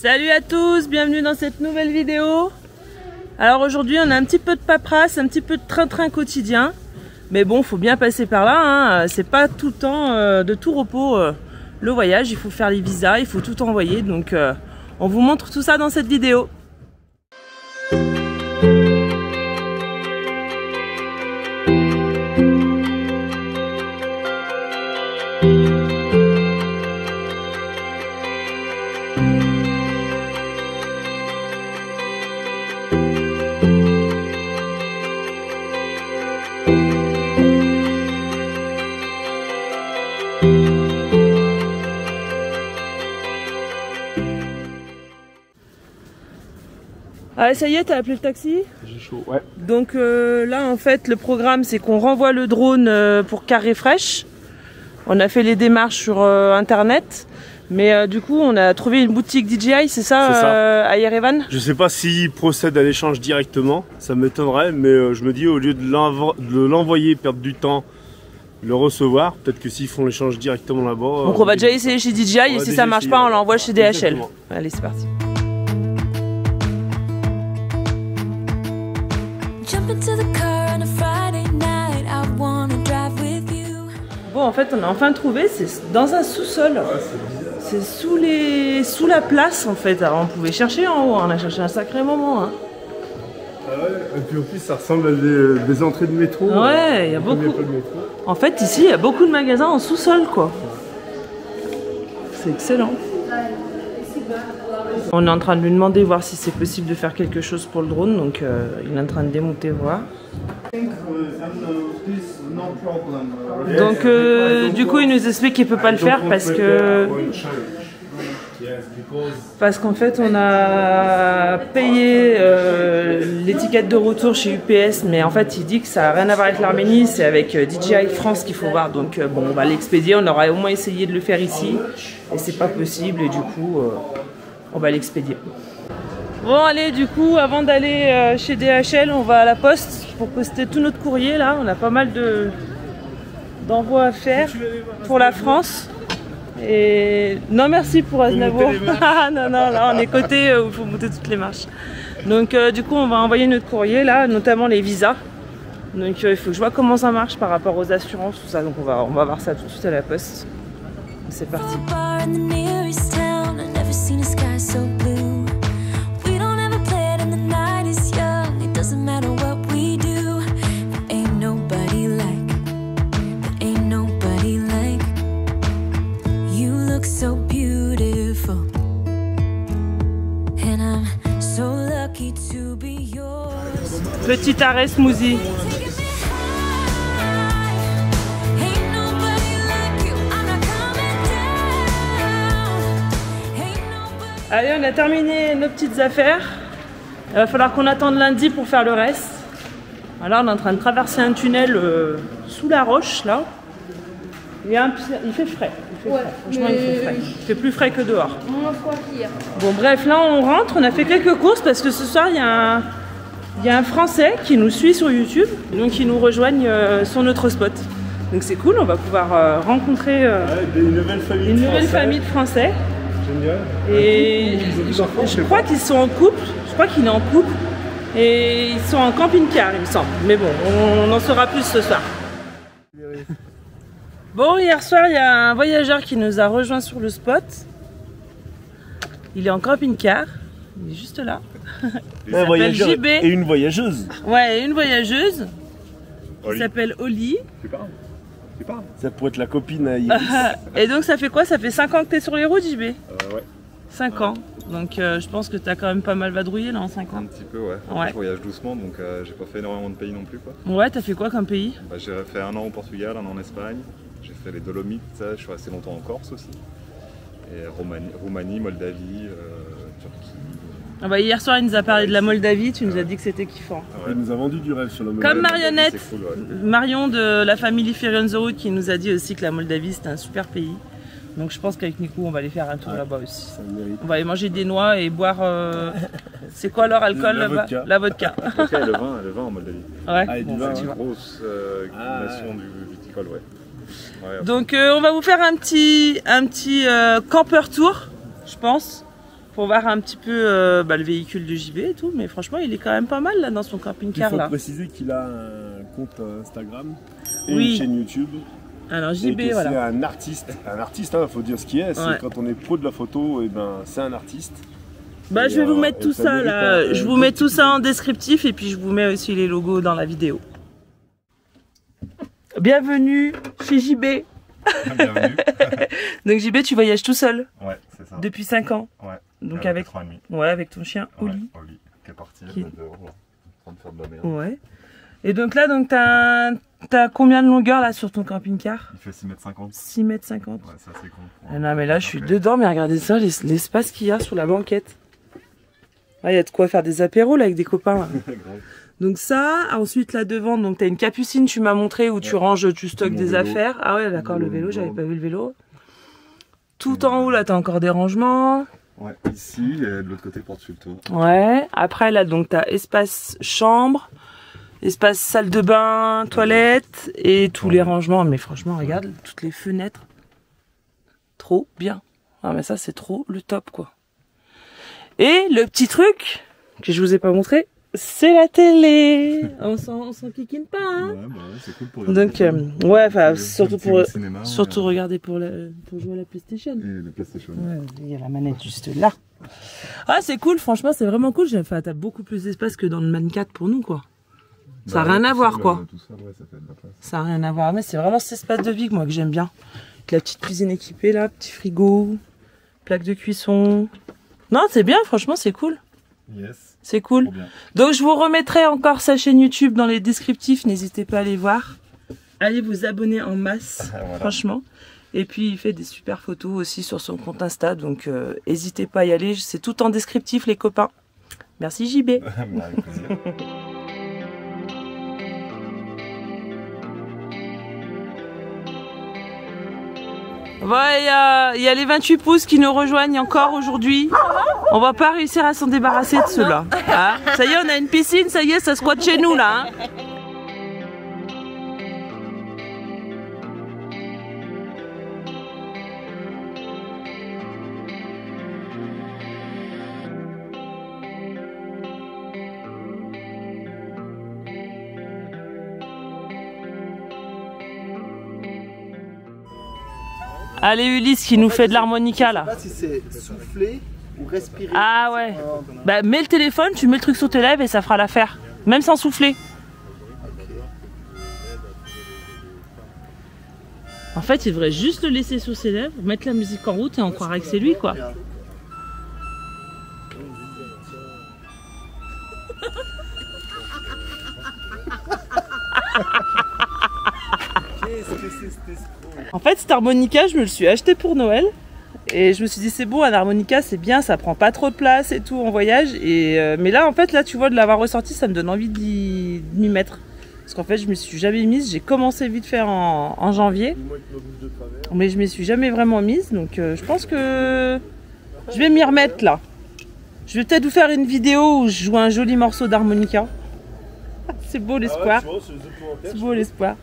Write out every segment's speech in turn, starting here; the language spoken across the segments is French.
Salut à tous, bienvenue dans cette nouvelle vidéo. Alors aujourd'hui on a un petit peu de paperasse, un petit peu de train-train quotidien. Mais bon, faut bien passer par là, hein. C'est pas tout le temps de tout repos le voyage. Il faut faire les visas, il faut tout envoyer. Donc on vous montre tout ça dans cette vidéo. Ah, ça y est, t'as appelé le taxi? J'ai chaud, ouais. Donc là, en fait, le programme, c'est qu'on renvoie le drone pour Carré Fraîche. On a fait les démarches sur Internet. Mais du coup, on a trouvé une boutique DJI, c'est ça, à Yerevan? Je sais pas s'ils procèdent à l'échange directement, ça m'étonnerait, mais je me dis, au lieu de l'envoyer, perdre du temps, le recevoir, peut-être que s'ils font l'échange directement là-bas... Donc on va déjà essayer chez DJI, et si ça marche pas, on l'envoie chez DHL. Exactement. Allez, c'est parti. Bon, en fait, on a enfin trouvé, c'est dans un sous-sol. C'est sous la place, en fait. Alors, on pouvait chercher en haut, on a cherché un sacré moment. Hein. Ah ouais, et puis en plus, ça ressemble à des entrées de métro. Ouais, il y a beaucoup. En fait, ici, il y a beaucoup de magasins en sous-sol, quoi. C'est excellent. On est en train de lui demander, voir si c'est possible de faire quelque chose pour le drone, donc il est en train de démonter, voir. Donc du coup il nous explique qu'il peut pas le faire parce qu'en fait on a payé l'étiquette de retour chez UPS, mais en fait il dit que ça n'a rien à voir avec l'Arménie, c'est avec DJI France qu'il faut voir. Donc bon, on va l'expédier, on aura au moins essayé de le faire ici et c'est pas possible et du coup on va l'expédier. Bon allez, du coup avant d'aller chez DHL, on va à la poste pour poster tout notre courrier. Là on a pas mal d'envois à faire pour la France. Et non merci pour Aznavour. Non, là on est côté où il faut monter toutes les marches. Donc du coup on va envoyer notre courrier là, notamment les visas. Donc il faut que je vois comment ça marche par rapport aux assurances, tout ça. Donc on va voir ça tout de suite à la poste. C'est parti. Petit arrêt smoothie. Allez, on a terminé nos petites affaires. Il va falloir qu'on attende lundi pour faire le reste. Alors on est en train de traverser un tunnel sous la roche là. Il fait frais. Franchement, il fait frais. Il fait plus frais que dehors. Bon bref, là on rentre, on a fait quelques courses parce que ce soir il y a un Français qui nous suit sur YouTube, donc ils nous rejoignent sur notre spot. Donc c'est cool, on va pouvoir rencontrer une nouvelle famille de Français. Génial. Et je crois qu'ils sont en couple, je crois qu'il est en couple, et ils sont en camping-car il me semble. Mais bon, on en saura plus ce soir. Bon, hier soir il y a un voyageur qui nous a rejoint sur le spot. Il est en camping-car, il est juste là. Un voyageur JB. Et une voyageuse. Ouais, une voyageuse. Qui s'appelle Oli. Tu parles. Ça pourrait être la copine à Iris. Et donc ça fait quoi? Ça fait 5 ans que tu es sur les routes, JB? Ouais. 5 ans. Donc je pense que tu as quand même pas mal vadrouillé là en 5 ans. Un petit peu, ouais. Je voyage doucement, donc j'ai pas fait énormément de pays non plus, quoi. Ouais, t'as fait quoi comme pays? J'ai fait 1 an au Portugal, 1 an en Espagne. J'ai fait les Dolomites, ça, je suis resté longtemps en Corse aussi. Et Roumanie, Moldavie, Turquie. Ah bah, hier soir il nous a parlé de la Moldavie, tu nous as dit que c'était kiffant. Il nous a vendu du rêve sur la Moldavie. Comme Marionnette, Cool, ouais. Marion de la famille Ferry on the Road qui nous a dit aussi que la Moldavie c'était un super pays. Donc je pense qu'avec Nico on va aller faire un tour là-bas aussi. On va aller manger des noix et boire... c'est quoi leur alcool là-bas? La vodka. Le vin en Moldavie. Ouais. Ah, et du C'est vin, une grosse accumulation du viticole, ouais. Donc on va vous faire un petit campeur tour, je pense. pour voir un petit peu le véhicule de JB et tout. Mais franchement, il est quand même pas mal là dans son camping-car. Il faut là. préciser qu'il a un compte Instagram et Oui. une chaîne YouTube. Alors JB, et voilà. C'est un artiste, hein, faut dire ce qu'il est. Ouais. Quand on est pro de la photo, et ben c'est un artiste. Bah, je vais vous mettre tout ça là. Je vous mets tout ça en descriptif et puis je vous mets aussi les logos dans la vidéo. Bienvenue chez JB. Bienvenue. Donc JB, tu voyages tout seul Ouais, c'est ça. depuis 5 ans. Ouais. Donc avec ton chien Oli. Oli, qui est parti Qui- dehors, là, en train de faire de la merde. Ouais. Et donc là, t'as combien de longueur là sur ton camping-car? Il fait 6,50 m. 6,50 m. Ouais, ça c'est con. Ah non mais là je suis dedans, mais regardez ça, l'espace qu'il y a sur la banquette. Il y a de quoi faire des apéros là avec des copains. Là. Donc ça, ensuite là devant, donc t'as une capucine, tu m'as montré où tu ranges, tu stockes Mon des vélo. affaires. Ah ouais d'accord, le vélo, Mon j'avais vélo. pas vu le vélo. Tout en haut là t'as encore des rangements. Ouais, ici et de l'autre côté porte sur le toit. Ouais, après là donc t'as espace chambre, espace salle de bain, toilette et tous les rangements. Mais franchement regarde, toutes les fenêtres. Trop bien. Ah mais ça c'est trop le top quoi. Et le petit truc que je vous ai pas montré, c'est la télé. On s'en kikine pas hein. Ouais, bah ouais, c'est cool pour Donc regarder. ouais, enfin Le surtout petit pour cinéma, surtout regarder pour jouer à la PlayStation. Et le PlayStation. Ouais, il y a la manette juste là. Ah c'est cool, franchement c'est vraiment cool. Enfin, t'as beaucoup plus d'espace que dans le Man 4 pour nous quoi. Ça a rien à voir quoi. Tout seul, ouais, ça fait de la place. Ça a rien à voir, mais c'est vraiment cet espace de vie que moi que j'aime bien. Avec la petite cuisine équipée là, petit frigo, plaque de cuisson. Non c'est bien, franchement c'est cool. Yes. C'est cool. Trop bien. Donc je vous remettrai encore sa chaîne YouTube dans les descriptifs, n'hésitez pas à aller voir. Allez vous abonner en masse, Voilà. franchement. Et puis il fait des super photos aussi sur son compte Insta, donc n'hésitez pas à y aller, c'est tout en descriptif les copains. Merci JB. Bah, avec plaisir. Ouais, il y a les 28 pouces qui nous rejoignent encore aujourd'hui. On va pas réussir à s'en débarrasser de ceux-là. Hein, ça y est, on a une piscine, ça y est, ça squatte chez nous là. Hein. Allez Ulysse qui nous fait de l'harmonica là. Je sais pas si c'est souffler ou respirer. Ah ouais. Bah mets le téléphone, tu mets le truc sur tes lèvres et ça fera l'affaire. Même sans souffler. En fait, il devrait juste le laisser sur ses lèvres, mettre la musique en route et on croirait que c'est lui quoi. Qu'est-ce que c'est cet escroc? En fait, cet harmonica, je me le suis acheté pour Noël. Et je me suis dit, c'est bon, un harmonica, c'est bien, ça prend pas trop de place et tout en voyage. Mais là, en fait, là, tu vois, de l'avoir ressorti, ça me donne envie de m'y mettre. Parce qu'en fait, je me suis jamais mise. J'ai commencé vite faire en janvier. Mais je m'y suis jamais vraiment mise. Donc, je pense que je vais m'y remettre là. Je vais peut-être vous faire une vidéo où je joue un joli morceau d'harmonica. C'est beau l'espoir. C'est beau l'espoir.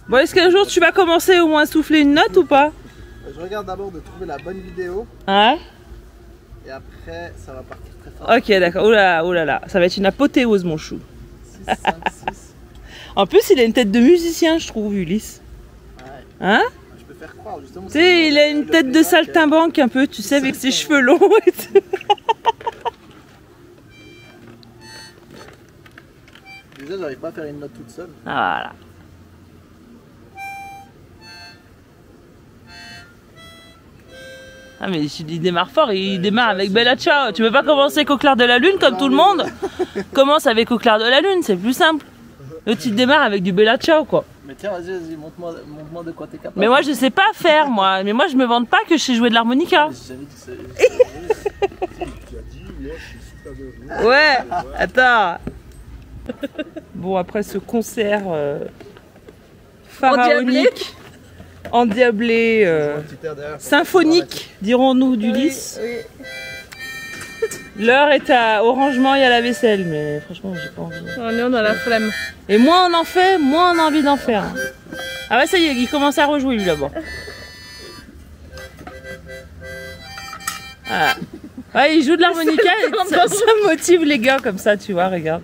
Bon, est-ce qu'un jour tu vas commencer au moins à souffler une note ou pas? Je regarde d'abord de trouver la bonne vidéo Ouais. et après ça va partir très fort. Ok, d'accord. Oh là là, ça va être une apothéose, mon chou. 6, 5, 6. En plus, il a une tête de musicien, je trouve, Ulysse. Ouais. Hein? Je peux faire croire justement. Tu sais, il a une tête de saltimbanque un peu, tu sais, avec ses cheveux longs et tout. Déjà, j'arrive pas à faire une note toute seule. Voilà. Ah mais il démarre fort, il démarre avec Bella Ciao. Tu veux pas commencer qu'au clair de la lune comme tout le monde? Commence avec au clair de la lune, c'est plus simple. Le tu démarres avec du Bella Ciao quoi. Mais tiens, vas-y, montre-moi de quoi t'es capable. Mais moi je sais pas faire moi, mais moi je me vante pas que je sais jouer de l'harmonica. J'ai jamais dit ça. Ouais, attends. Bon après ce concert pharaonique, endiablé, symphonique, dirons-nous d'Ulysse. Oui. L'heure est au rangement et à la vaisselle, mais franchement j'ai pas envie. On a la flemme. Et moins on en fait, moins on a envie d'en faire. Ah ouais ça y est, il commence à rejouer lui là-bas. Voilà. Ouais, il joue de l'harmonica et ça motive les gars comme ça, tu vois, regarde.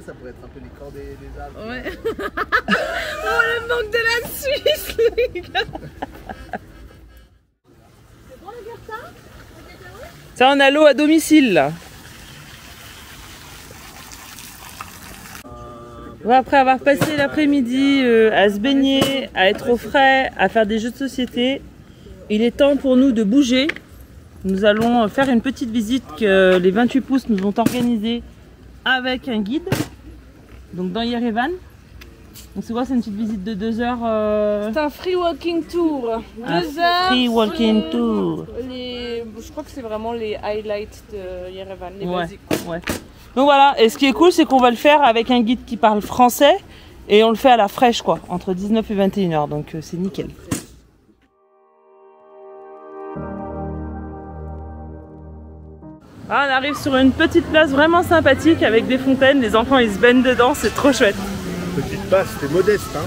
Ça pourrait être un peu les corps des Alpes. Ouais. Oh, le manque de la Suisse, les gars. C'est bon, regarde ça. Ça, on a l'eau à domicile, là. Ouais, après avoir passé l'après-midi à se baigner, à être au frais, à faire des jeux de société, il est temps pour nous de bouger. Nous allons faire une petite visite que les 28 pouces nous ont organisée avec un guide, donc dans Yerevan. Donc c'est quoi, c'est une petite visite de 2 heures C'est un free walking tour. 2 heures. Free walking tour. Je crois que c'est vraiment les highlights de Yerevan, les Ouais, basiques. ouais. Donc voilà, et ce qui est cool, c'est qu'on va le faire avec un guide qui parle français et on le fait à la fraîche, quoi, entre 19 et 21 heures, donc c'est nickel. Ah, on arrive sur une petite place vraiment sympathique avec des fontaines, les enfants ils se baignent dedans, c'est trop chouette. Petite place, c'était modeste, hein.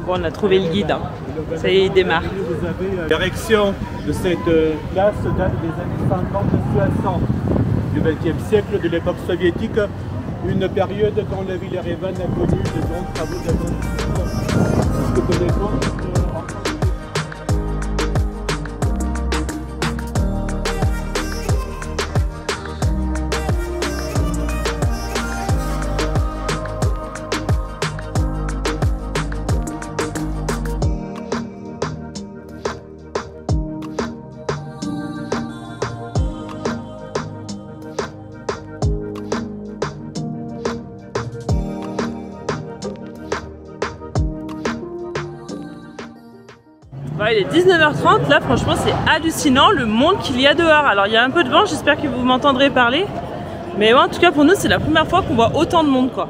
Bon, on a trouvé le guide, hein. Ça y est, il démarre. L'érection de cette place date des années 50-60 du XXe siècle, de l'époque soviétique, une période quand la ville Yerevan a connu de grands travaux d'agrandissement. Ce que connaissons, Ouais, il est 19h30, là franchement c'est hallucinant le monde qu'il y a dehors. Alors il y a un peu de vent, j'espère que vous m'entendrez parler. Mais ouais, en tout cas pour nous c'est la première fois qu'on voit autant de monde, quoi.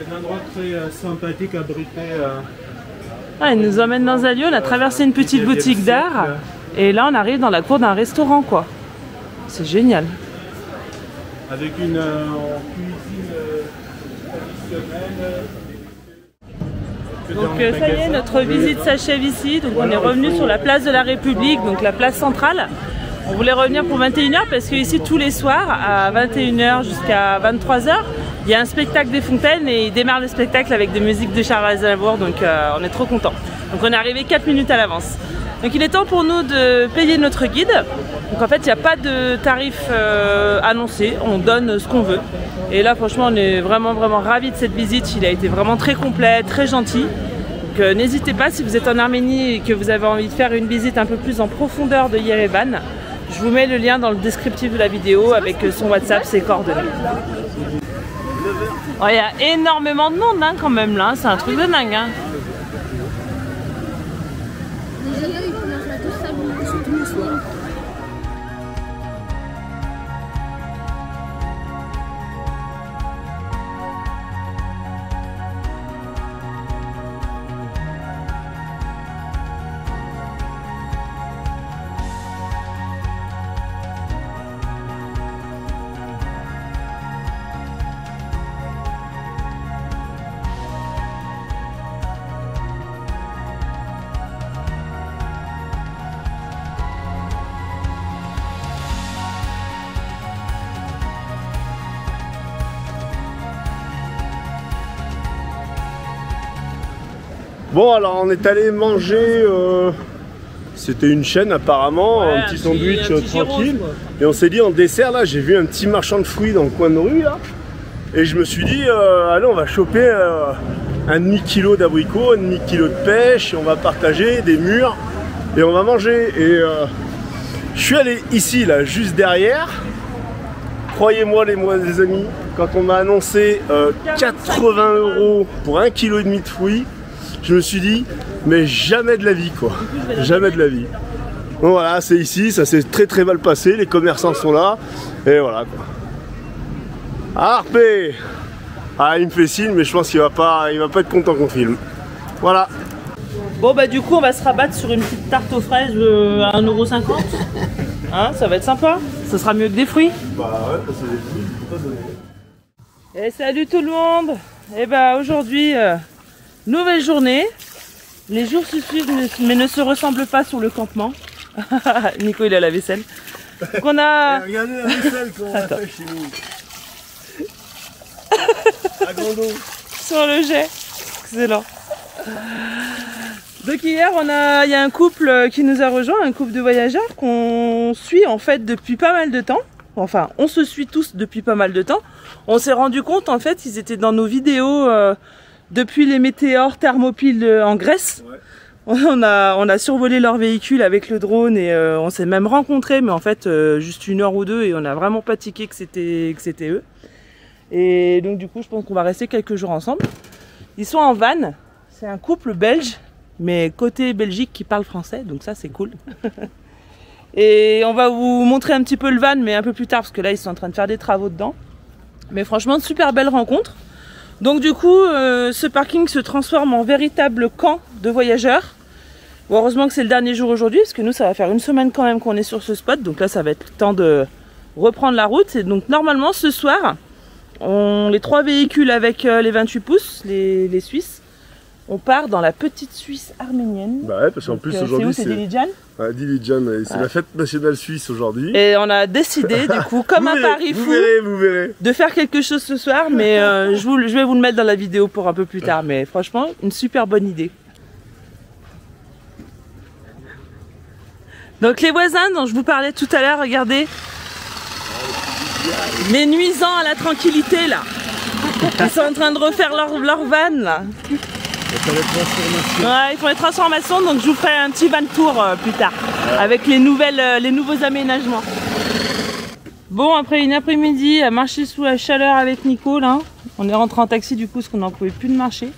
c'est un endroit très sympathique, abrité. Ah, il nous emmène dans un lieu, on a traversé une petite boutique d'art et là on arrive dans la cour d'un restaurant, quoi. C'est génial. Avec une cuisine traditionnelle. Donc ça y est, notre visite s'achève ici. Donc on est revenu sur la place de la République, donc la place centrale. On voulait revenir pour 21 h parce que ici tous les soirs à 21 h jusqu'à 23 h, il y a un spectacle des fontaines et il démarre le spectacle avec des musiques de Charles Aznavour, donc on est trop contents. Donc on est arrivé 4 minutes à l'avance. Donc il est temps pour nous de payer notre guide. Donc en fait il n'y a pas de tarif annoncé, on donne ce qu'on veut. Et là franchement on est vraiment ravis de cette visite, il a été vraiment très complet, très gentil. Donc n'hésitez pas, si vous êtes en Arménie et que vous avez envie de faire une visite un peu plus en profondeur de Yerevan, je vous mets le lien dans le descriptif de la vidéo avec son WhatsApp, ses coordonnées. Oh, il y a énormément de monde, hein, quand même là, c'est un truc de dingue. Hein. Bon, alors on est allé manger, c'était une chaîne apparemment, ouais, un petit sandwich tranquille. gyros, et on s'est dit en dessert, là, j'ai vu un petit marchand de fruits dans le coin de rue, là. Et je me suis dit, allez, on va choper un demi-kilo d'abricots, un demi-kilo de pêche, et on va partager des mûres, et on va manger. Et je suis allé ici, là, juste derrière. Croyez-moi les amis, quand on m'a annoncé 80 € pour 1,5 kg de fruits, je me suis dit, mais jamais de la vie quoi, jamais de la vie. Donc voilà, c'est ici, ça s'est très très mal passé, les commerçants sont là, et voilà quoi. Harpé! Ah, il me fait signe, mais je pense qu'il va pas être content qu'on filme. Voilà. Bon bah du coup on va se rabattre sur une petite tarte aux fraises à 1,50 €. Hein, ça va être sympa, ça sera mieux que des fruits. Bah ouais, parce que les fruits, il faut pas donner. Et salut tout le monde. Et bah aujourd'hui, nouvelle journée. Les jours se suivent mais ne se ressemblent pas sur le campement. Nico il a la vaisselle. Donc on a... Regardez la vaisselle qu'on a fait chez nous. À grande eau. Sur le jet. Excellent. Donc hier il y a un couple qui nous a rejoint, un couple de voyageurs qu'on suit en fait depuis pas mal de temps. Enfin, on se suit tous depuis pas mal de temps. On s'est rendu compte en fait ils étaient dans nos vidéos depuis les météores Thermopyles en Grèce. Ouais. On a survolé leur véhicule avec le drone et on s'est même rencontrés, mais en fait juste 1 heure ou 2 et on n'a vraiment pas tiqué que c'était eux. Et donc du coup je pense qu'on va rester quelques jours ensemble. Ils sont en van, c'est un couple belge, mais côté Belgique qui parle français, donc ça c'est cool. Et on va vous montrer un petit peu le van, mais un peu plus tard, parce que là ils sont en train de faire des travaux dedans. Mais franchement, super belle rencontre. Donc du coup, ce parking se transforme en véritable camp de voyageurs. Bon, heureusement que c'est le dernier jour aujourd'hui, parce que nous ça va faire 1 semaine quand même qu'on est sur ce spot, donc là ça va être le temps de reprendre la route. Et donc normalement ce soir, les 3 véhicules avec les 28 pouces, les Suisses, on part dans la petite Suisse arménienne. Bah ouais, parce qu'en plus aujourd'hui c'est Dilijan. Ouais, Dilijan, c'est la fête nationale suisse aujourd'hui. Et on a décidé du coup, comme un pari fou, vous verrez. de faire quelque chose ce soir, mais je vais vous le mettre dans la vidéo pour un peu plus tard. Mais franchement, une super bonne idée. Donc les voisins dont je vous parlais tout à l'heure, regardez. Les nuisants à la tranquillité là. Ils sont en train de refaire leur van là. Ouais, ils font les transformations, donc je vous ferai un petit van tour plus tard avec les nouveaux aménagements. Bon, après une après-midi à marcher sous la chaleur avec Nico là, on est rentré en taxi du coup parce qu'on n'en pouvait plus de marcher.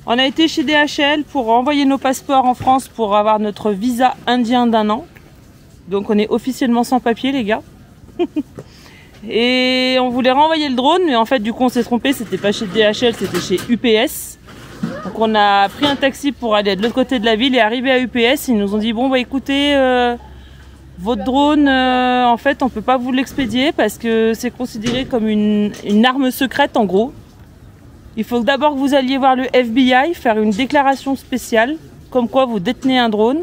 On a été chez DHL pour envoyer nos passeports en France pour avoir notre visa indien d'1 an. Donc on est officiellement sans papier les gars. Et on voulait renvoyer le drone, mais en fait du coup on s'est trompé, c'était pas chez DHL, c'était chez UPS. Donc on a pris un taxi pour aller de l'autre côté de la ville et arrivé à UPS, ils nous ont dit bon bah écoutez, votre drone en fait on peut pas vous l'expédier parce que c'est considéré comme une arme secrète en gros. Il faut d'abord que vous alliez voir le FBI, faire une déclaration spéciale comme quoi vous détenez un drone.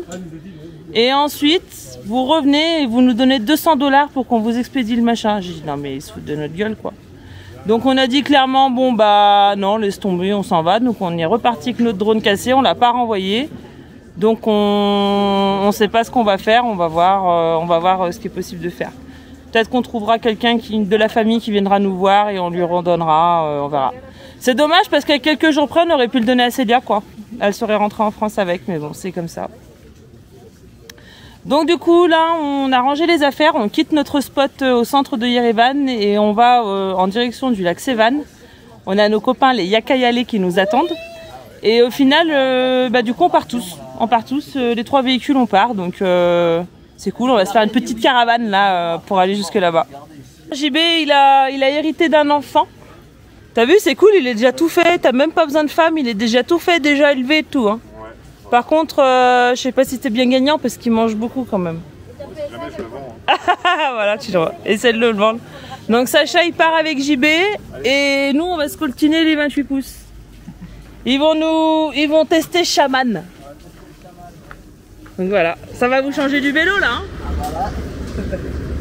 Et ensuite vous revenez et vous nous donnez 200 $ pour qu'on vous expédie le machin. J'ai dit non mais ils se foutent de notre gueule quoi. Donc on a dit clairement bon bah non laisse tomber, on s'en va. Donc on est reparti avec notre drone cassé, on l'a pas renvoyé. Donc on sait pas ce qu'on va faire, on va voir ce qui est possible de faire. Peut-être qu'on trouvera quelqu'un de la famille qui viendra nous voir et on lui redonnera, on verra. C'est dommage parce qu'à quelques jours près on aurait pu le donner à Célia quoi. Elle serait rentrée en France avec, mais bon c'est comme ça. Donc du coup là on a rangé les affaires, on quitte notre spot au centre de Yerevan et on va en direction du lac Sevan. On a nos copains les Yakayale qui nous attendent et au final du coup on part tous, les 3 véhicules on part donc c'est cool, on va se faire une petite caravane là pour aller jusque là-bas. JB il a hérité d'un enfant, t'as vu c'est cool, il est déjà tout fait, t'as même pas besoin de femme, il est déjà tout fait, déjà élevé et tout hein. Par contre, je sais pas si t'es bien gagnant parce qu'il mange beaucoup quand même. Jamais je le vends. Voilà, tu le vois. Essaie de le vendre. Donc Sacha il part avec JB et nous on va se coltiner les 28 pouces. Ils vont tester Shaman. Donc voilà, ça va vous changer du vélo là hein.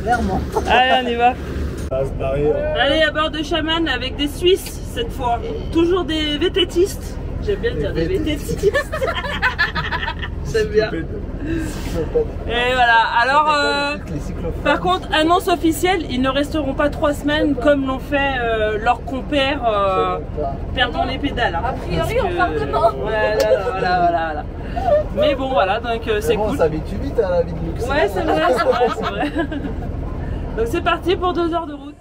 Clairement. Allez on y va. Allez à bord de Shaman avec des Suisses cette fois. Toujours des vététistes. J'aime bien dire des vététistes. J'aime bien. Et voilà, alors par contre, annonce officielle, ils ne resteront pas 3 semaines comme l'ont fait leurs compères perdant les pédales. Hein, a priori, on part demain. Voilà. Mais bon, voilà, donc c'est cool. On s'habitue vite à la vie de luxe. Ouais, c'est vrai. Donc c'est parti pour 2 heures de route.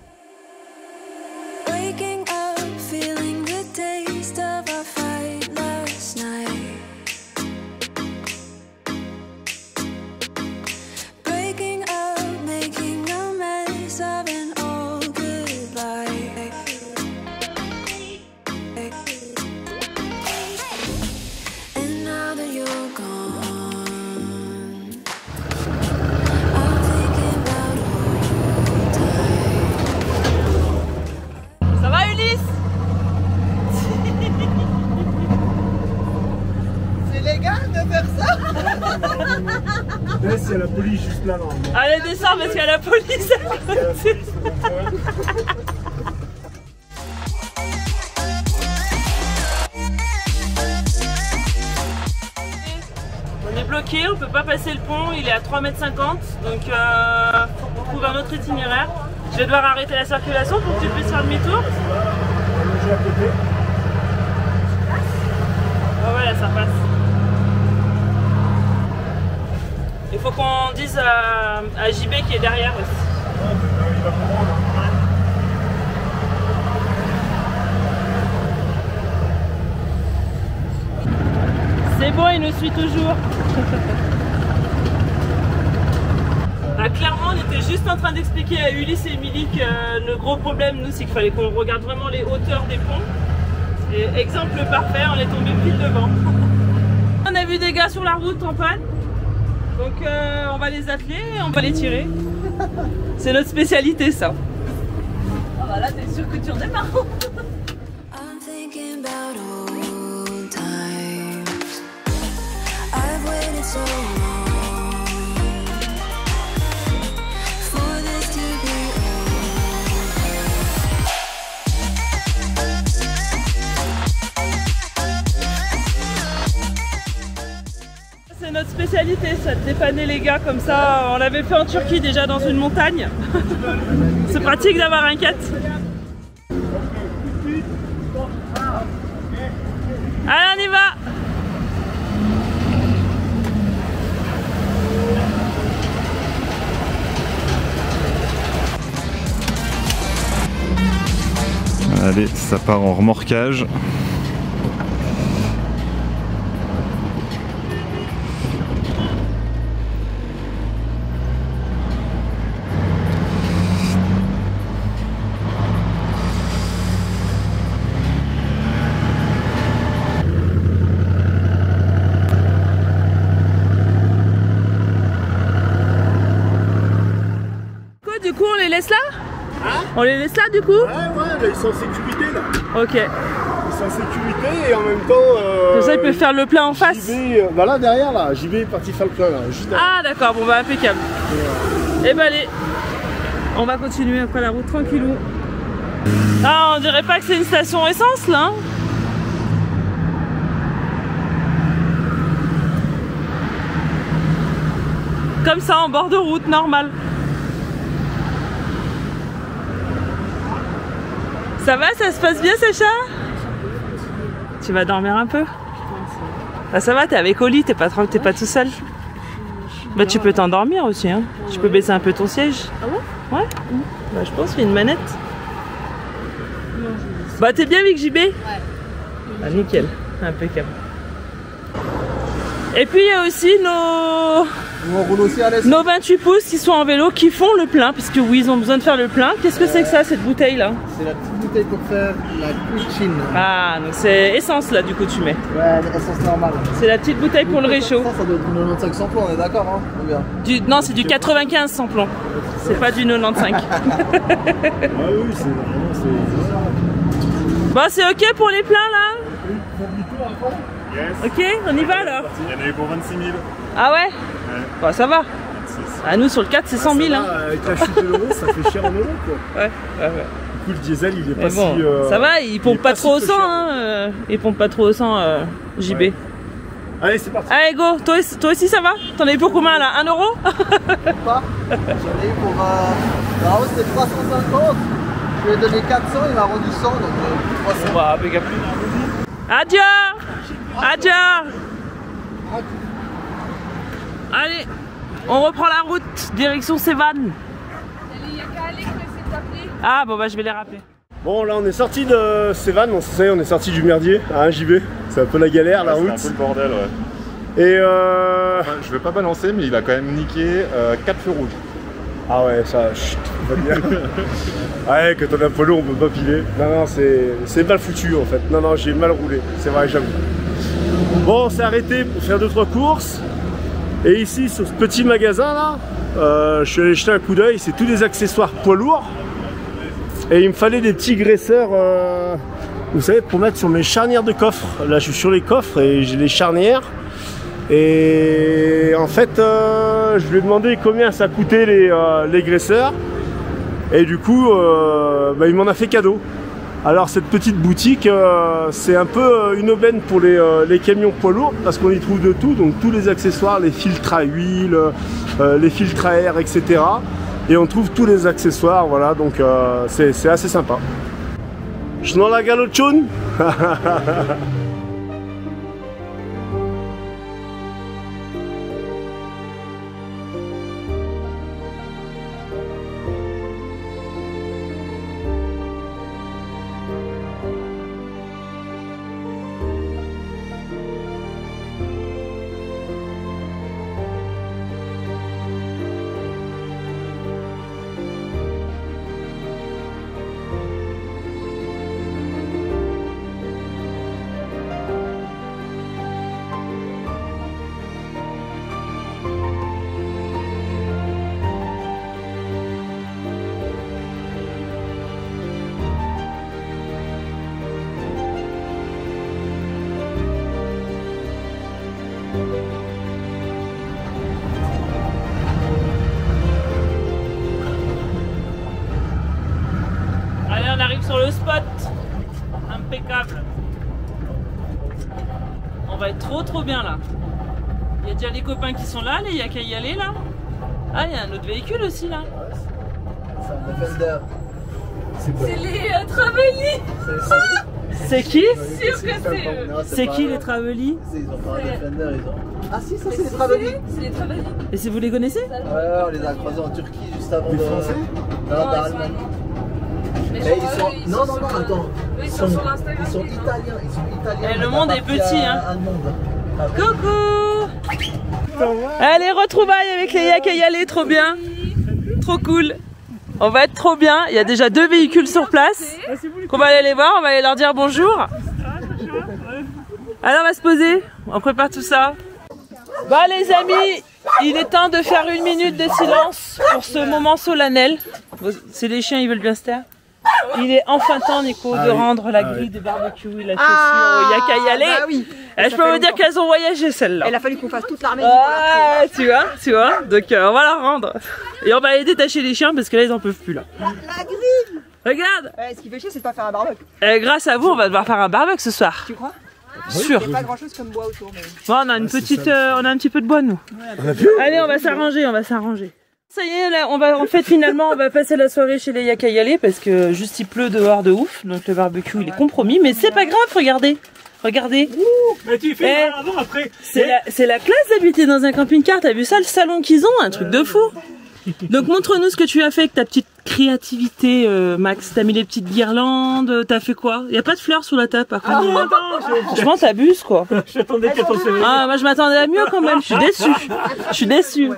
Il y a la police juste là. Allez, descends parce qu'il y a la police à côté. On est bloqué, on peut pas passer le pont, il est à 3,50 m, donc faut qu'on trouve un autre itinéraire. Je vais devoir arrêter la circulation pour que tu puisses faire demi-tour. Oh voilà, ça passe. Il faut qu'on dise à JB qui est derrière aussi. C'est bon, il nous suit toujours. Ah, clairement, on était juste en train d'expliquer à Ulysse et Émilie que le gros problème, nous, c'est qu'il fallait qu'on regarde vraiment les hauteurs des ponts. Et exemple parfait, on est tombé pile devant. On a vu des gars sur la route en panne. Donc on va les atteler et on va les tirer. C'est notre spécialité, ça. Ah bah là, t'es sûr que tu redémarres. C'est notre spécialité, ça, de dépanner les gars comme ça. On l'avait fait en Turquie déjà dans une montagne. C'est pratique d'avoir un 4. Allez, on y va. Allez, ça part en remorquage. Du coup, on les laisse là? Hein? On les laisse là du coup? Ouais, là, ils sont en sécurité là. Ok. Ils sont en sécurité et en même temps. Comme ça, ils peuvent faire le plein en face. Bah là, derrière là, JB est parti faire le plein là. Juste ah, d'accord, bon bah impeccable. Et bah allez, on va continuer après la route tranquillou. Ah, on dirait pas que c'est une station essence là, hein? Comme ça, en bord de route, normal. Ça va, ça se passe bien, Sacha? Tu vas dormir un peu? Ah, ça va, t'es avec Oli, t'es pas tout seul. Bah tu peux t'endormir aussi, hein. Tu peux baisser un peu ton siège. Ah bon? Ouais. Bah je pense qu'il y a une manette. Bah t'es bien avec JB? Ouais. Ah nickel, impeccable. Et puis il y a aussi nos 28 pouces qui sont en vélo, qui font le plein, parce que oui, ils ont besoin de faire le plein. Qu'est-ce que c'est que ça, cette bouteille là? C'est la petite bouteille pour faire la cuisine. Ah, donc c'est essence là du coup tu mets. Ouais, essence normale. C'est la petite bouteille pour le réchaud. Ça doit être du 95 sans plomb, on est d'accord, hein? Ou bien Non, c'est du 95 sans plomb. C'est pas du 95. Ah oui, c'est vraiment. Bon, c'est ok pour les pleins là? Yes. Ok, on y va alors? Il y en a eu pour 26 000. Ah ouais? Ouais. Bon, ça va. 26. À nous, sur le 4, c'est 100 000. Hein. Avec la chute de l'euro, ça fait cher en euros, quoi. Ouais. Du coup, le diesel, il est pas bon, si... ça va, il pompe pas trop au sang, hein. Il pompe pas trop au sang, JB. Ouais. Allez, c'est parti. Allez, go. Toi aussi, ça va? T'en as eu pour combien, là? 1 euro? Pas. J'en ai eu pour... la hausse, c'était 350. Je lui ai donné 400, il m'a rendu 100, donc 300. On va appeler plus. Adieu. Adieu. Allez, on reprend la route, direction Sévan. Ah bon bah je vais les rappeler. Bon là on est sorti de Sévan, on est sorti du merdier à 1 JB. C'est un peu la galère, la route. C'est un peu le bordel, ouais. Et enfin, je vais pas balancer, mais il a quand même niqué 4 feux rouges. Ah ouais, ça, chut, va bien. Ouais, quand on a un polo, on peut pas piler. Non, c'est mal foutu en fait. Non, j'ai mal roulé, c'est vrai, j'avoue. Bon, on s'est arrêté pour faire 2-3 courses. Et ici, sur ce petit magasin là, je suis allé jeter un coup d'œil, c'est tous des accessoires poids lourds. Et il me fallait des petits graisseurs, vous savez, pour mettre sur mes charnières de coffre. Là, je suis sur les coffres et j'ai les charnières. Et en fait, je lui ai demandé combien ça coûtait les graisseurs. Et du coup, il m'en a fait cadeau. Alors cette petite boutique, c'est un peu une aubaine pour les camions poids lourds parce qu'on y trouve de tout, donc tous les accessoires, les filtres à huile, les filtres à air, etc. Et on trouve tous les accessoires, voilà, donc c'est assez sympa. Je n'en la galochon. Allez, on arrive sur le spot. Impeccable. On va être trop bien là. Il y a déjà les copains qui sont là, il y a qu'à y aller là. Ah, il y a un autre véhicule aussi là. C'est un Defender. C'est les Traveli. C'est qui? Sûr que c'est eux. C'est qui les Traveli? Ils ont pas un Defender, ils ont... Ah si, ça c'est les Traveli. C'est les Traveli. Et si vous les connaissez? Ouais, on les a croisés en Turquie juste avant de... Français? Non, d'Allemagne. Mais ils sont... Non, attends. Ils sont sur l'Instagram. Ils sont italiens. Et le monde est petit, hein. Allemande. Coucou! Allez, retrouvailles avec les Yak à y aller, trop bien! Trop cool! On va être trop bien, il y a déjà 2 véhicules sur place qu'on va aller les voir, on va aller leur dire bonjour. Alors on va se poser, on prépare tout ça. Bon les amis, il est temps de faire 1 minute de silence pour ce moment solennel. C'est les chiens, ils veulent bien se taire. Il est enfin temps, Nico, de rendre la grille de barbecue et la chaussure au Yak à y aller. Bah oui. Et je peux vous dire qu'elles ont voyagé celle-là. Il a fallu qu'on fasse toute l'armée. Ah, tu vois. Donc on va la rendre. Et on va aller détacher les chiens parce que là ils en peuvent plus là. La grille. Regarde. Ce qui fait chier, c'est de pas faire un barbecue. Et grâce à vous, on va devoir faire un barbecue ce soir. Tu crois? Sûr. Il n'y a pas grand chose comme bois autour. Mais... Bon, on a une petite, on a un petit peu de bois nous. Allez, on va s'arranger, Ça y est, là, on va passer la soirée chez les Yak à y aller parce que juste il pleut dehors de ouf, donc le barbecue il est compromis, mais c'est pas grave, regardez. Mais tu fais avant, après. C'est la classe d'habiter dans un camping-car, t'as vu ça, le salon qu'ils ont, un truc de fou. Donc montre-nous ce que tu as fait avec ta petite créativité, Max. T'as mis les petites guirlandes, t'as fait quoi? Y a pas de fleurs sous la table par contre. Je pense que t'abuses quoi. J'attendais qu'à ton CV. Ah, moi je m'attendais à mieux quand même, je suis déçu.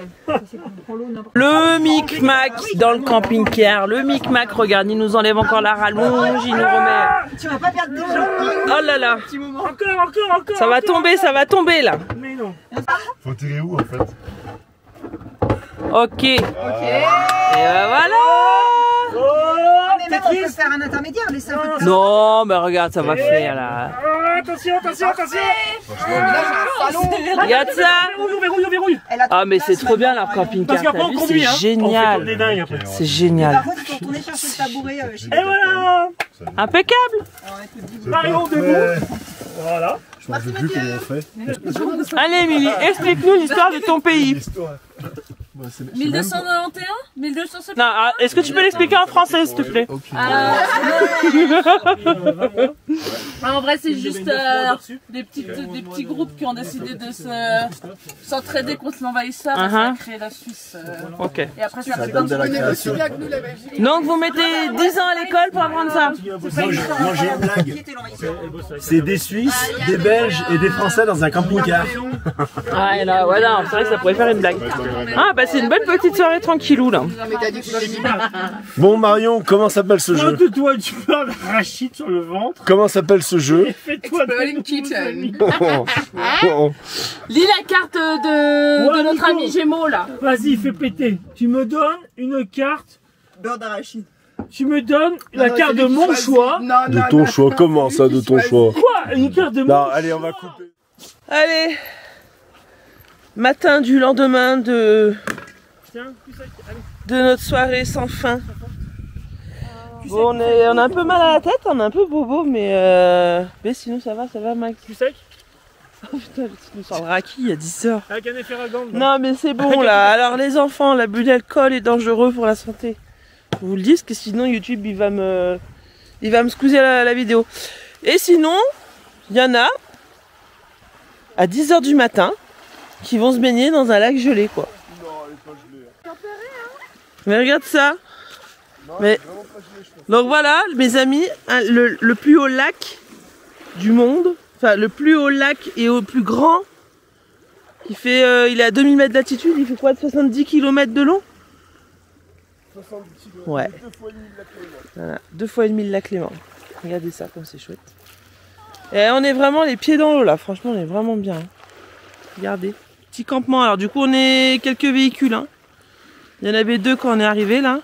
Le micmac dans le camping-car, le micmac, regarde, il nous enlève encore la rallonge, il nous remet... Tu vas pas perdre des gens. Oh là là. Encore. Ça va tomber là. Mais non. Faut tirer où en fait? Ok. Et ben voilà. Mais même on peut faire un intermédiaire, laisser un peu de... Non, mais regarde, ça va faire là. attention, attention, attention. Regarde ça. Verrouille. Ah mais c'est trop bien leur camping-car, t'as vu, c'est génial. C'est génial. Par contre, il faut retourner chercher le tabouret chez Et voilà. Impeccable. Marion debout. Voilà. Je m'en sais plus comment on fait. Allez Émilie, explique-nous l'histoire de ton pays. 1291 1270. Non, est-ce que tu peux l'expliquer en français s'il te plaît? En vrai, c'est juste des petits groupes qui ont décidé de s'entraider contre l'envahisseur et ça a créé la Suisse. Ok. Et après, ça a plein de Donc vous mettez 10 ans à l'école pour apprendre ça? Moi j'ai une blague. C'est des Suisses, des Belges et des Français dans un camping-car. Ah et là, voilà, c'est vrai que ça pourrait faire une blague. Ah bah c'est une bonne petite soirée tranquillou là. Bon Marion, comment s'appelle ce jeu? Toi, tu peux avoir Rachid sur le ventre. Comment s'appelle ce jeu? Fais-toi Lis la carte de notre ami Gémeaux là. Vas-y, fais péter. Tu me donnes une carte. beurre d'arachide. Tu me donnes la carte de mon choix. De ton choix, comment ça de ton choix? Quoi? Une carte de mon choix? Non, allez, on va couper. Allez, matin du lendemain de notre soirée sans fin. Bon, on a un peu mal à la tête, on est un peu bobo, mais sinon ça va Max. Tu sec? Oh putain, tu nous sors le raki il y a 10 heures. Avec un effet ragond. Non mais c'est bon là. Alors les enfants, l'abus d'alcool est dangereux pour la santé. Je vous le dis, parce que sinon YouTube il va me squeezer la vidéo. Et sinon, il y en a à 10 h du matin qui vont se baigner dans un lac gelé quoi. Non, elle est pas gelée. Mais regarde ça. Mais donc voilà mes amis, le plus haut lac du monde, enfin le plus haut lac et au plus grand, il est à 2000 mètres d'altitude, il fait quoi, de 70 km de long? 70 km. Ouais. 2 fois et demi le lac Léman. Regardez ça comme c'est chouette. Et on est vraiment les pieds dans l'eau là, franchement on est vraiment bien. Regardez, petit campement. Alors du coup on est quelques véhicules. Hein. Il y en avait 2 quand on est arrivé là.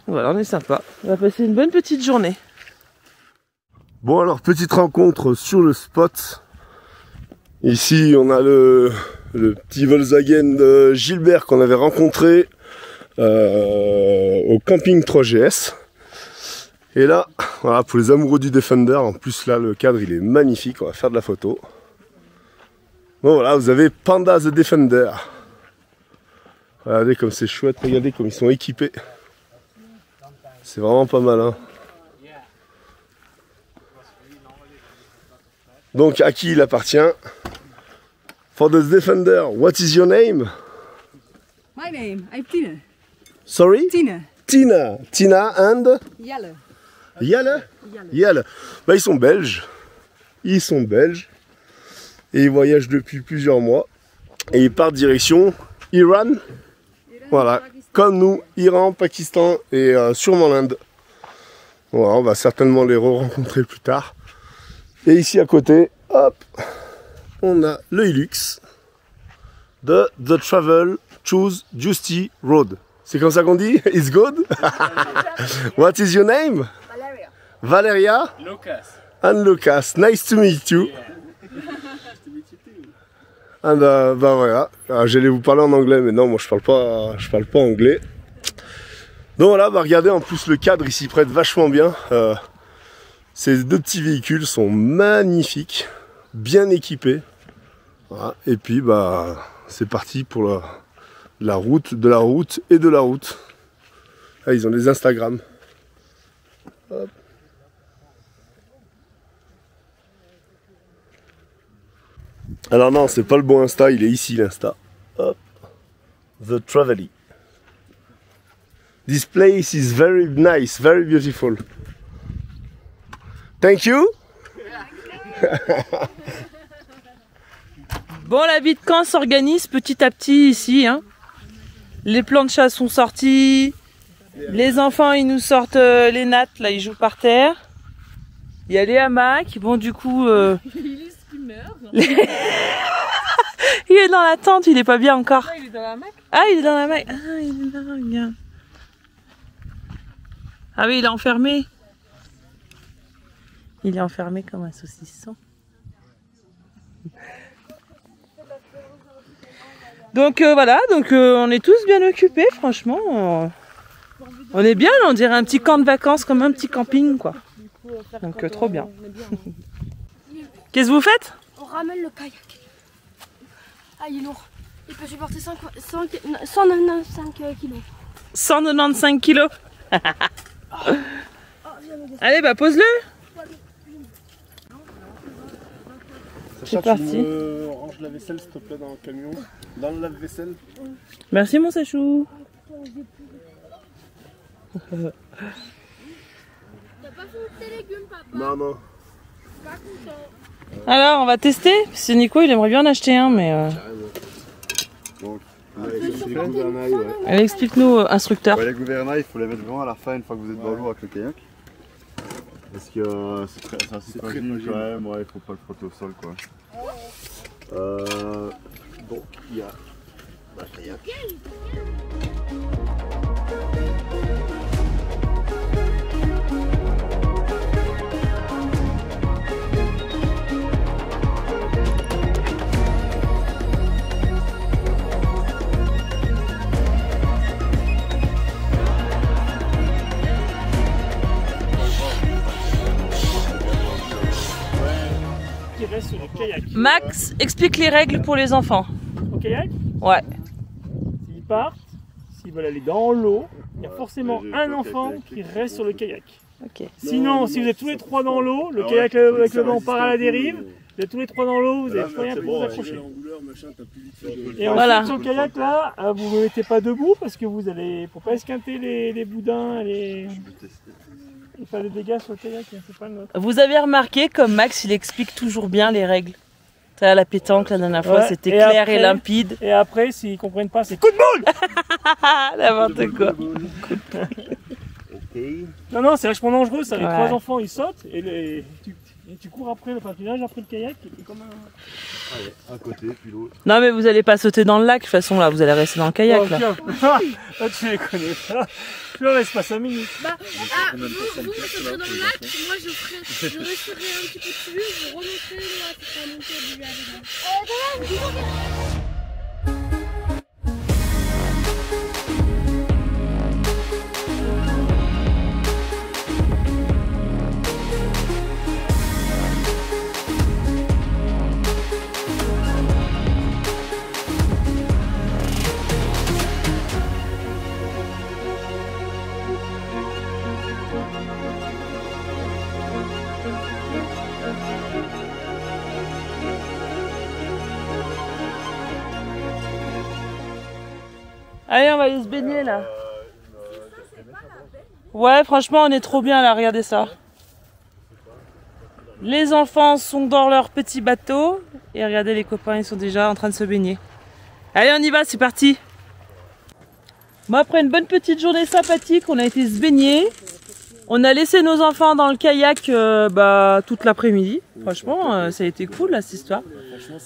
Voilà, on est sympa. On va passer une bonne petite journée. Bon alors, petite rencontre sur le spot. Ici, on a le petit Volkswagen de Gilbert qu'on avait rencontré au camping 3GS. Et là, voilà, pour les amoureux du Defender, en plus là, le cadre il est magnifique, on va faire de la photo. Bon voilà, vous avez Panda the Defender. Regardez comme c'est chouette, regardez comme ils sont équipés. C'est vraiment pas mal, hein. Donc à qui il appartient? For the Defender, what is your name? My name, I'm Tina. Sorry? Tina. Tina. Tina and? Yalle. Yalle? Yalle. Bah, ils sont belges. Ils sont belges. Et ils voyagent depuis plusieurs mois. Et ils partent direction Iran. Voilà. Comme nous, Iran, Pakistan et sûrement l'Inde. Voilà, on va certainement les re-rencontrer plus tard. Et ici à côté, hop, on a le Hilux de The Travel Choose Justy Road. C'est comme ça qu'on dit? It's good? What is your name? Valeria. Valeria? Lucas. And Lucas. Nice to meet you. And bah voilà, j'allais vous parler en anglais, mais non, moi je parle pas anglais. Donc voilà, bah regardez, en plus le cadre ici prête vachement bien. Ces 2 petits véhicules sont magnifiques, bien équipés. Voilà. Et puis bah c'est parti pour la route, de la route et de la route. Ah, ils ont des Instagram. Hop. Alors non, c'est pas le bon Insta, il est ici l'Insta. Hop. The Travely. This place is very nice, very beautiful. Thank you. Bon, la vie de camp s'organise petit à petit ici. Hein. Les plans de chasse sont sortis. Les enfants, ils nous sortent les nattes, là, ils jouent par terre. Il y a les hamacs. Bon, du coup... Il est dans la tente, il est pas bien encore. Il est dans la hamac. Ah, il est dans la hamac. Ah, il est là, regarde. Ah oui, il est enfermé. Il est enfermé comme un saucisson. Donc voilà, donc on est tous bien occupés, franchement. On est bien, on dirait un petit camp de vacances, comme un petit camping, quoi. Donc trop bien. Qu'est-ce que vous faites? On ramène le kayak. Ah, il est lourd. Il peut supporter 195 kilos. 195 kilos. Allez, bah pose-le. C'est parti. Tu me ranges la vaisselle s'il te plaît dans le camion, dans le lave-vaisselle. Merci mon Sachou. T'as pas fait tes légumes, papa? Non, non. Pas content. Alors, on va tester. C'est Nico, il aimerait bien en acheter un, mais. Donc, les gouvernails, ouais. Allez, explique-nous, instructeur. Ouais, les gouvernails, il faut les mettre vraiment à la fin une fois que vous êtes dans l'eau avec le kayak. Parce que c'est assez fragile quand même, ouais, il faut pas le frotter au sol quoi. Donc il y a le kayak. Qui reste sur le kayak. Max, explique les règles pour les enfants. Au kayak, Ouais. s'ils partent, s'ils veulent aller dans l'eau, il y a forcément un enfant qui reste sur le kayak. Ok. Sinon, si vous êtes tous les trois dans l'eau, le kayak avec le banc part à la dérive, vous êtes tous les trois dans l'eau, vous n'avez plus rien pour vous accrocher. Et ensuite, Voilà. sur le kayak là, vous ne vous mettez pas debout parce que vous allez, pour pas esquinter les boudins, et faire des dégâts sur le kayak, c'est pas le nôtre. Vous avez remarqué comme Max, il explique toujours bien les règles. À la pétanque, la dernière fois, Ouais, c'était et clair après- et limpide. Et après, s'ils comprennent pas, c'est coup de boule. N'importe quoi. Non, non, c'est vachement dangereux ça. Les Ouais. trois enfants ils sautent et tu cours après, enfin tu nages après le kayak et t'es comme un. Allez, un côté puis l'autre. Non, mais vous allez pas sauter dans le lac, de toute façon, là, vous allez rester dans le kayak, Oh, là. tiens. Là, tu les connais pas. Tu leur laisses pas 5 minutes. Bah, vous sauterez dans le lac, moi je resterai un petit peu dessus, je remonterai là, pour faire monter au début avec moi. Allez, on va aller se baigner, là. Ouais, franchement, on est trop bien, là, regardez ça. Les enfants sont dans leur petit bateau. Et regardez, les copains, ils sont déjà en train de se baigner. Allez, on y va, c'est parti. Bon, après une bonne petite journée sympathique, on a été se baigner. On a laissé nos enfants dans le kayak toute l'après-midi. Franchement, ça a été cool, là, cette histoire. Franchement,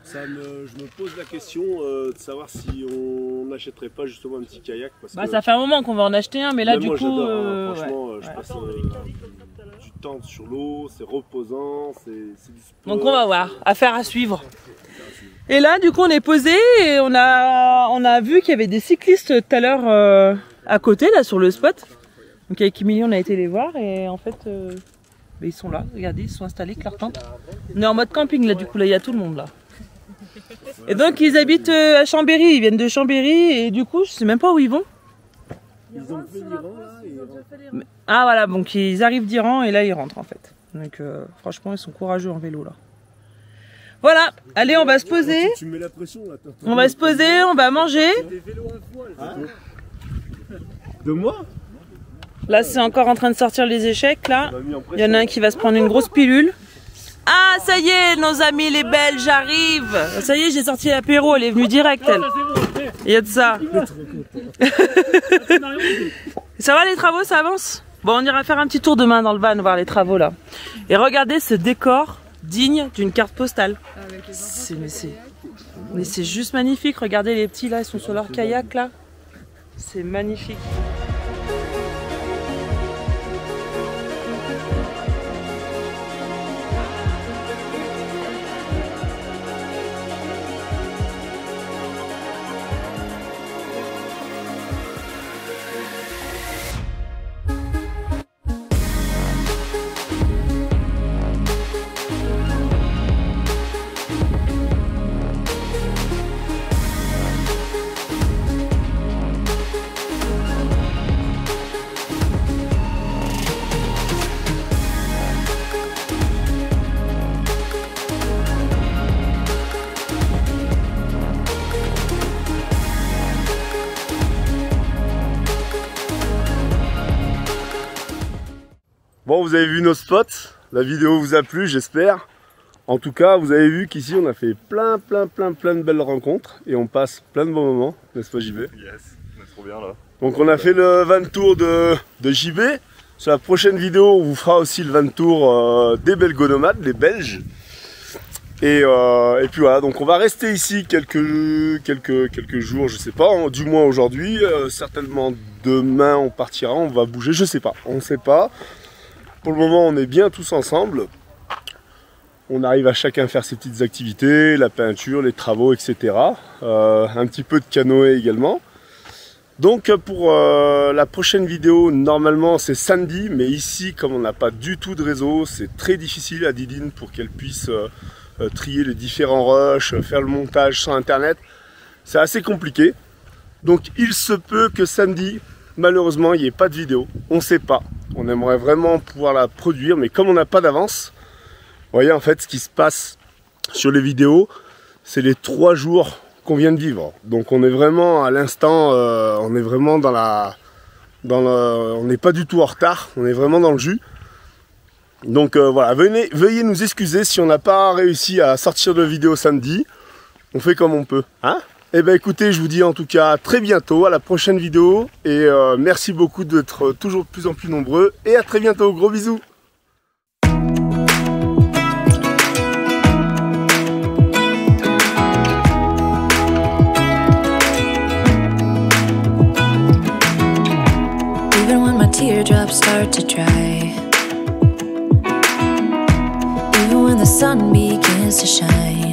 je me pose la question de savoir si on n'achèterait pas justement un petit kayak. Parce que Ça fait un moment qu'on va en acheter un, mais là, même du moi, coup... j'adore, hein. Franchement, ouais. je passe du temps sur l'eau, c'est reposant, c'est du sport. Donc on va voir, affaire à suivre. Et là, du coup, on est posé et on a vu qu'il y avait des cyclistes tout à l'heure à côté, là, sur le spot. Donc avec Emilie, on a été les voir et en fait, ils sont là. Regardez, ils sont installés avec leur tente. On est en mode camping, là, du coup, là, il y a tout le monde, là. Et donc, ils habitent à Chambéry, ils viennent de Chambéry et du coup, je sais même pas où ils vont. Ils ont fait l'Iran là et... Ah voilà, donc ils arrivent d'Iran et là, ils rentrent en fait. Donc franchement, ils sont courageux en vélo, là. Voilà, allez, on va se poser. Tu me mets la pression là. On va se poser, on va manger. De moi? Là, c'est encore en train de sortir les échecs, là. Il y en a un qui va se prendre une grosse pilule. Ah, ça y est, nos amis les Belges arrivent. Ça y est, j'ai sorti l'apéro, elle est venue direct, elle. Il y a de ça. Ça va, les travaux, ça avance? Bon, on ira faire un petit tour demain dans le van, voir les travaux, là. Et regardez ce décor digne d'une carte postale. Mais c'est juste magnifique. Regardez les petits, là, ils sont sur leur kayak, là. C'est magnifique. Bon, vous avez vu nos spots, la vidéo vous a plu, j'espère. En tout cas, vous avez vu qu'ici, on a fait plein de belles rencontres et on passe plein de bons moments, n'est-ce pas JB? Yes, on est trop bien là. Donc on a fait le van tour de JB. Sur la prochaine vidéo, on vous fera aussi le van tour des belgonomades, les Belges. Et puis voilà, donc on va rester ici quelques jours, je sais pas, hein, du moins aujourd'hui. Certainement demain on partira, on va bouger, je sais pas, on ne sait pas. Pour le moment on est bien tous ensemble. On arrive à chacun faire ses petites activités, la peinture, les travaux, etc. Un petit peu de canoë également. Donc pour la prochaine vidéo, normalement c'est samedi, mais ici comme on n'a pas du tout de réseau, c'est très difficile à Didine pour qu'elle puisse trier les différents rushs, faire le montage sans internet. C'est assez compliqué. Donc il se peut que samedi, malheureusement, il n'y ait pas de vidéo. On ne sait pas. On aimerait vraiment pouvoir la produire, mais comme on n'a pas d'avance, vous voyez en fait ce qui se passe sur les vidéos, c'est les 3 jours qu'on vient de vivre. Donc on est vraiment à l'instant, on est vraiment on n'est pas du tout en retard, on est vraiment dans le jus. Donc voilà, veuillez nous excuser si on n'a pas réussi à sortir de vidéo samedi. On fait comme on peut, hein? Eh bien écoutez, je vous dis en tout cas à très bientôt, à la prochaine vidéo. Et merci beaucoup d'être toujours de plus en plus nombreux. Et à très bientôt, gros bisous. Even when my teardrops start to dry, even when the sun begins to shine,